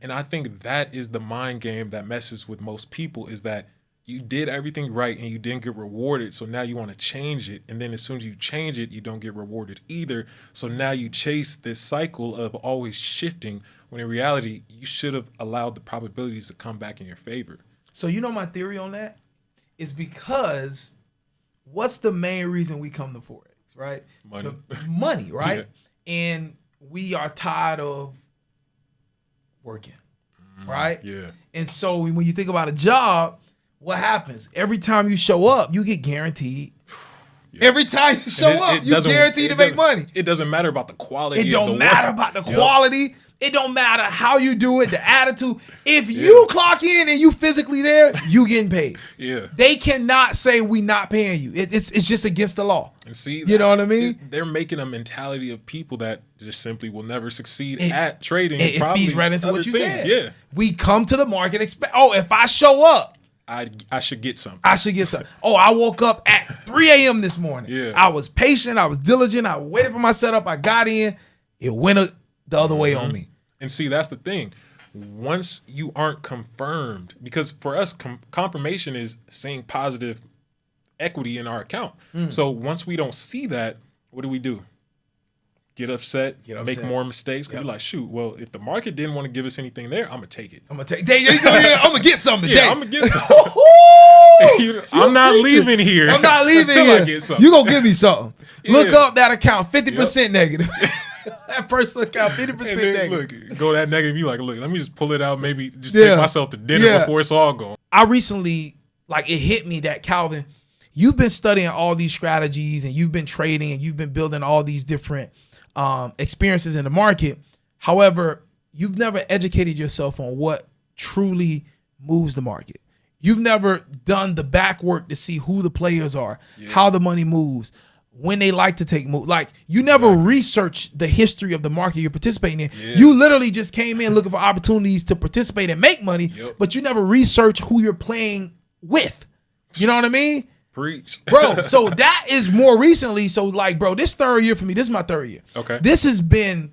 And I think that is the mind game that messes with most people, is that you did everything right and you didn't get rewarded. So now you want to change it. And then as soon as you change it, you don't get rewarded either. So now you chase this cycle of always shifting, when in reality, you should have allowed the probabilities to come back in your favor. So you know my theory on that is because what's the main reason we come to Forex, right? Money. Money, right? Yeah. And we are tired of working, right? Yeah. And so when you think about a job, what happens? Every time you show up, you get guaranteed. Yeah. Every time you show up, you're guaranteed to make money. It doesn't matter about the quality. It don't matter about the quality. It don't matter how you do it, the attitude. If you clock in and you physically there, you getting paid. Yeah. They cannot say we not paying you. It's just against the law. And see, you know what I mean? They're making a mentality of people that just simply will never succeed at trading. It feeds right into what you said. Yeah. We come to the market if I show up, I should get something. I should get something. Oh, I woke up at 3 a.m. this morning. Yeah. I was patient. I was diligent. I waited for my setup. I got in. It went the other way on me. And see, that's the thing. Once you aren't confirmed, because for us, confirmation is seeing positive equity in our account. So once we don't see that, what do? Get upset, make more mistakes. Because we're like, shoot, well, if the market didn't want to give us anything there, I'm going to take it. I'm going to take it. I'm going to get something today. Yeah, I'm going to get something. I'm not leaving here. I'm not leaving until here. I get something. You're going to give me something. Look up that account, 50% negative. That first account, 50% negative. Look, go that negative. You like, look, let me just pull it out. Maybe just take myself to dinner before it's all gone. I recently, it hit me that, Calvin, you've been studying all these strategies and you've been trading and you've been building all these different experiences in the market. However, you've never educated yourself on what truly moves the market. You've never done the back work to see who the players are, how the money moves, when they like to take moves. Like, you never researched the history of the market you're participating in. You literally just came in looking for opportunities to participate and make money, but you never researched who you're playing with. You know what I mean? Preach. Bro, so that is more recently. So, bro, this third year for me, this is my third year. Okay. This has been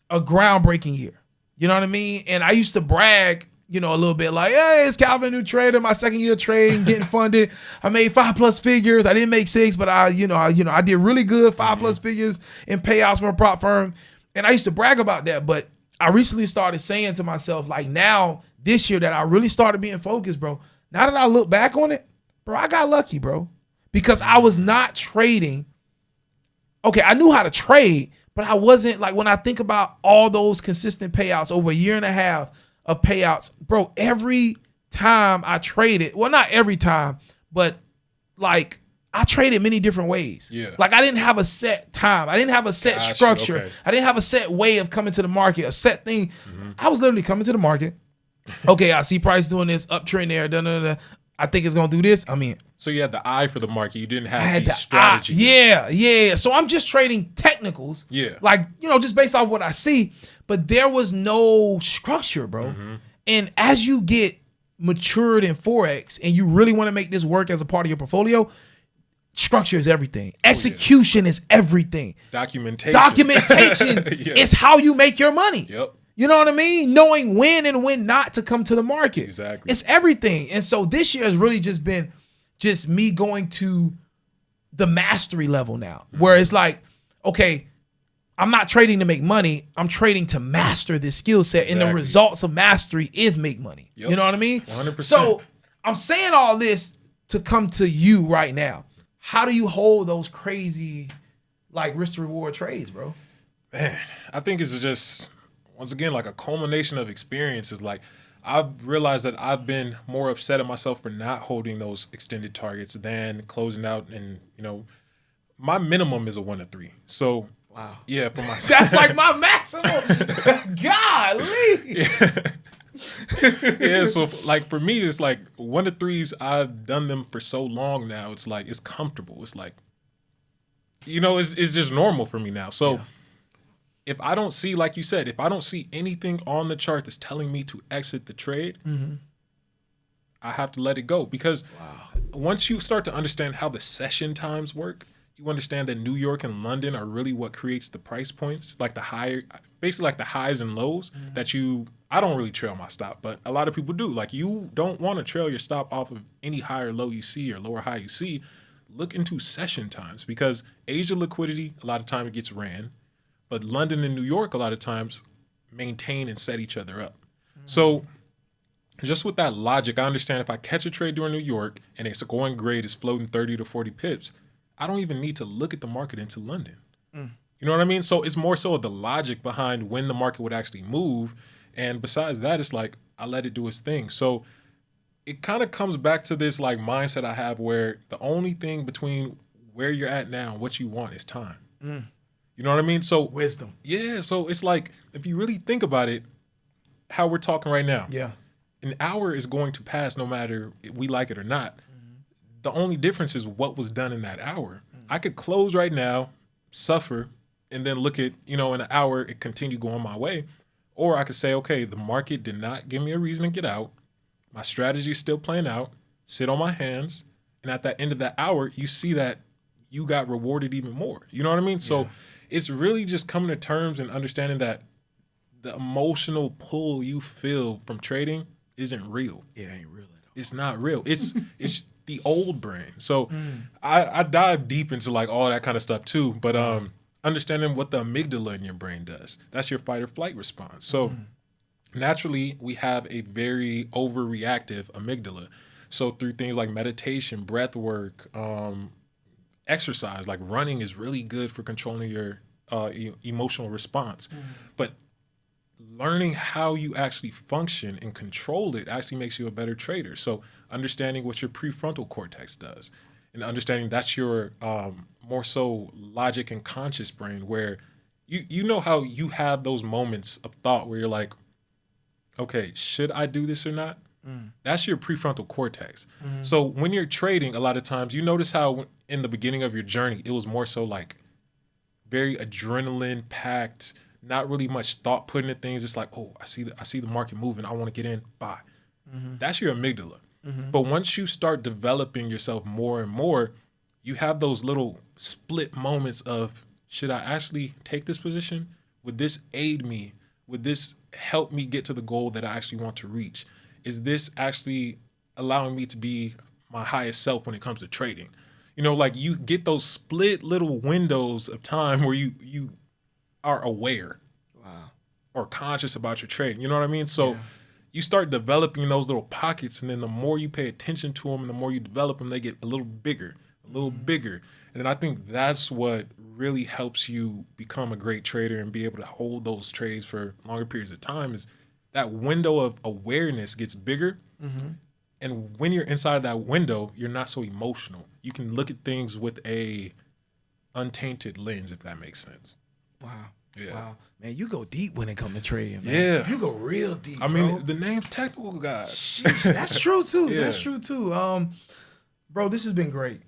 a groundbreaking year. You know what I mean? And I used to brag, a little bit like, hey, it's Calvin, new trader, my second year trading, getting funded. I made 5+ figures. I didn't make 6, but I did really good, 5+ figures in payouts from a prop firm. And I used to brag about that. But I recently started saying to myself, now, this year that I really started being focused, bro. Now that I look back on it, bro, I got lucky, bro, because I was not trading. Okay, I knew how to trade, but I wasn't when I think about all those consistent payouts over a year and a half of payouts, bro, every time I traded, well, not every time, but I traded many different ways. Yeah. I didn't have a set time. I didn't have a set structure. Okay. I didn't have a set way of coming to the market, a set thing. I was literally coming to the market. Okay, I see price doing this, uptrend there, I think it's going to do this. I mean, so you had the eye for the market. You didn't have the strategy. Yeah. So I'm just trading technicals. Yeah. Just based off what I see. But there was no structure, bro. And as you get matured in Forex and you really want to make this work as a part of your portfolio, structure is everything. Execution is everything. Documentation is how you make your money. Yep. You know what I mean? Knowing when and when not to come to the market. Exactly. It's everything. And so this year has really just been me going to the mastery level now, where it's okay, I'm not trading to make money. I'm trading to master this skill set. And the results of mastery is make money. Yep. You know what I mean? 100%. So I'm saying all this to come to you right now. How do you hold those crazy risk to reward trades, bro? Man, I think it's just, once again, a culmination of experiences. I've realized that I've been more upset at myself for not holding those extended targets than closing out. And, my minimum is a 1 to 3. So Wow. Yeah, for my That's like my maximum. Golly. Yeah, so like for me, it's like 1 to 3s. I've done them for so long now. It's like it's comfortable. It's like, it's just normal for me now. So if I don't see, like you said, if I don't see anything on the chart that's telling me to exit the trade, I have to let it go, because once you start to understand how the session times work, you understand that New York and London are really what creates the price points, like basically like the highs and lows that I don't really trail my stop, but a lot of people do. Like, you don't want to trail your stop off of any high or low you see or lower high you see. Look into session times, because Asia liquidity, a lot of time it gets ran, but London and New York, a lot of times maintain and set each other up. So just with that logic, I understand if I catch a trade during New York and it's going great, it's floating 30 to 40 pips, I don't even need to look at the market into London. You know what I mean? So it's more so the logic behind when the market would actually move. And besides that, it's like I let it do its thing. So it kind of comes back to this like mindset I have, where the only thing between where you're at now and what you want is time. You know what I mean? So Wisdom. Yeah. So it's like, if you really think about it, how we're talking right now. Yeah. An hour is going to pass no matter if we like it or not. The only difference is what was done in that hour. I could close right now, suffer, and then look at, in an hour, it continue going my way. Or I could say, okay, the market did not give me a reason to get out. My strategy is still playing out, sit on my hands. And at the end of that hour, you see that you got rewarded even more. You know what I mean? So it's really just coming to terms and understanding that the emotional pull you feel from trading isn't real. It ain't real at all. It's not real. It's the old brain. So I dive deep into like all that kind of stuff too. But understanding what the amygdala in your brain does. That's your fight or flight response. So naturally, we have a very overreactive amygdala. So through things like meditation, breath work, exercise, like running is really good for controlling your emotional response. But learning how you actually function and control it actually makes you a better trader. So understanding what your prefrontal cortex does, and understanding that's your more so logic and conscious brain, where you know how you have those moments of thought where you're like, okay, should I do this or not? That's your prefrontal cortex. So when you're trading, a lot of times you notice how in the beginning of your journey, it was more so like very adrenaline packed, not really much thought put into things. It's like, oh, I see the market moving. I want to get in, buy. That's your amygdala. But once you start developing yourself more and more, you have those little split moments of, should I actually take this position? Would this aid me? Would this help me get to the goal that I actually want to reach? Is this actually allowing me to be my highest self when it comes to trading? Like you get those split little windows of time where you are aware or conscious about your trading. You know what I mean? So you start developing those little pockets, and then the more you pay attention to them and the more you develop them, they get a little bigger. And then I think that's what really helps you become a great trader and be able to hold those trades for longer periods of time, is that window of awareness gets bigger. And when you're inside that window, you're not so emotional. You can look at things with a untainted lens, if that makes sense. Wow. Yeah. Wow. Man, you go deep when it comes to trading, man. Yeah. You go real deep. I mean, the name's Technical Guys. That's true too. Yeah. That's true too. Bro, this has been great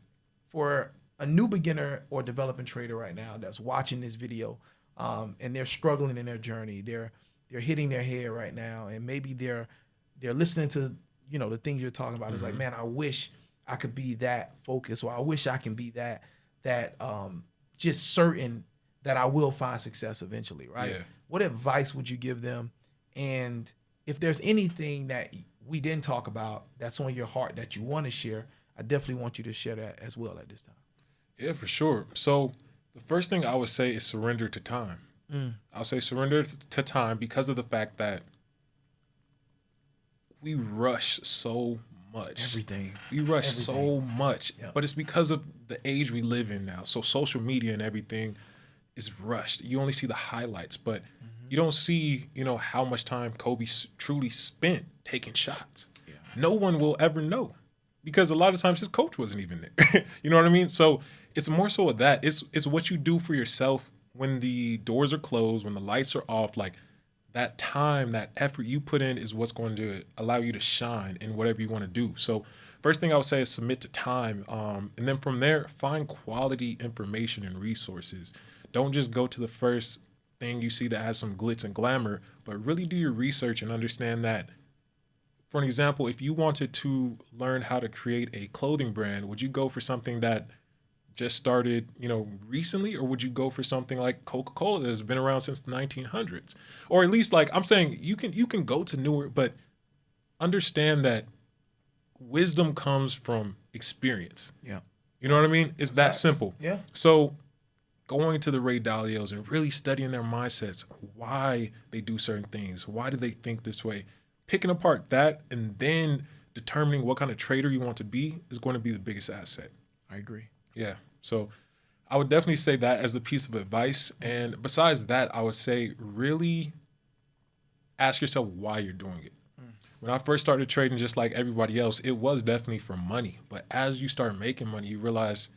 for a new beginner or developing trader right now that's watching this video, and they're struggling in their journey. They're hitting their head right now, and maybe they're listening to the things you're talking about. It's like, man, I wish I could be that focused, or I wish I can be that just certain that I will find success eventually, right? Yeah. What advice would you give them? And if there's anything that we didn't talk about that's on your heart that you want to share, I definitely want you to share that as well at this time. Yeah, for sure. So the first thing I would say is surrender to time. I'll say surrender to time because of the fact that we rush so much. Everything. We rush so much. Yep. But it's because of the age we live in now. So social media and everything is rushed. You only see the highlights, but you don't see, how much time Kobe truly spent taking shots. Yeah. No one will ever know, because a lot of times his coach wasn't even there. You know what I mean? So it's more so of that. It's what you do for yourself when the doors are closed, when the lights are off, like that time, that effort you put in is what's going to allow you to shine in whatever you want to do. So first thing I would say is submit to time. And then from there, find quality information and resources. Don't just go to the first thing you see that has some glitz and glamour, but really do your research and understand that. For an example, if you wanted to learn how to create a clothing brand, would you go for something that just started, recently, or would you go for something like Coca-Cola that's been around since the 1900s? Or at least, like I'm saying, you can go to newer, but understand that wisdom comes from experience. Yeah. You know what I mean? It's that simple. Yeah. So going to the Ray Dalios and really studying their mindsets, why they do certain things, why do they think this way, picking apart that and then determining what kind of trader you want to be is going to be the biggest asset. I agree. Yeah. So I would definitely say that as a piece of advice. And besides that, I would say really ask yourself why you're doing it. When I first started trading, just like everybody else, it was definitely for money. But as you start making money, you realize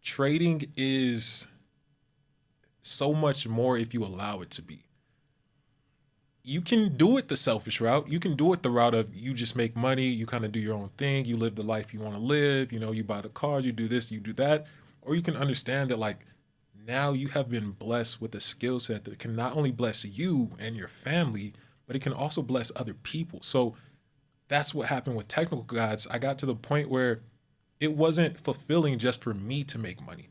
trading is so much more if you allow it to be. You can do it the selfish route. You can do it the route of you just make money, you kind of do your own thing, you live the life you want to live, you buy the cars, you do this, you do that. Or you can understand that like now you have been blessed with a skill set that can not only bless you and your family, but it can also bless other people. So that's what happened with Technical Gods. I got to the point where it wasn't fulfilling just for me to make money.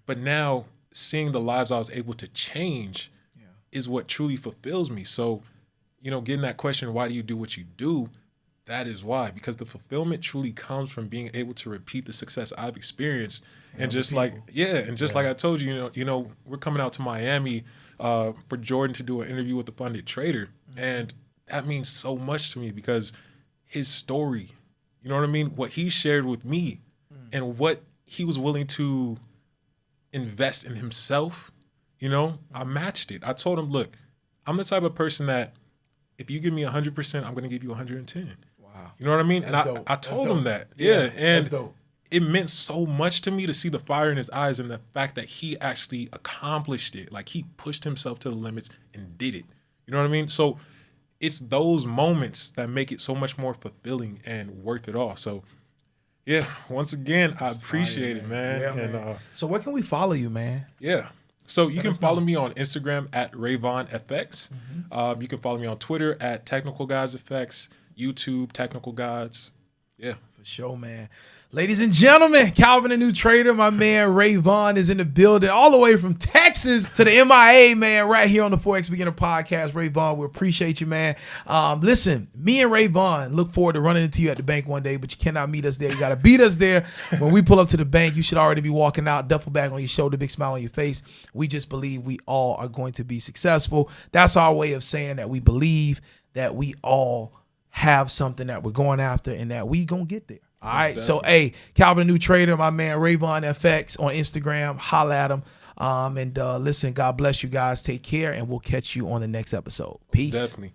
But now seeing the lives I was able to change is what truly fulfills me. So, getting that question, why do you do what you do? That is why, because the fulfillment truly comes from being able to repeat the success I've experienced. And just like I told you, we're coming out to Miami for Jordan to do an interview with the Funded Trader. And that means so much to me because his story, you know what I mean? What he shared with me and what he was willing to invest in himself, I matched it. I told him, look, I'm the type of person that if you give me 100%, I'm going to give you 110. Wow. You know what I mean? That's and dope. I told him that. Yeah. And That's dope. It meant so much to me to see the fire in his eyes and the fact that he actually accomplished it. Like he pushed himself to the limits and did it. You know what I mean? So it's those moments that make it so much more fulfilling and worth it all. So yeah, once again, I appreciate it, man. Yeah, and man. So where can we follow you, man? Yeah. So you can follow me on Instagram at RayvonFX. You can follow me on Twitter at Technical Gods FX, YouTube Technical Gods. Yeah. For sure, man. Ladies and gentlemen, Calvin, the new trader, my man Ray Vaughn is in the building all the way from Texas to the MIA, man, right here on the Forex Beginner Podcast. Ray Vaughn, we appreciate you, man. Listen, me and Ray Vaughn look forward to running into you at the bank one day, but you cannot meet us there. You got to beat us there. When we pull up to the bank, you should already be walking out, duffel bag on your shoulder, big smile on your face. We just believe we all are going to be successful. That's our way of saying that we believe that we all have something that we're going after and that we going to get there. All right. So, hey, Calvin, the new trader, my man, Rayvon FX on Instagram. Holla at him. Listen, God bless you guys. Take care, and we'll catch you on the next episode. Peace. Definitely.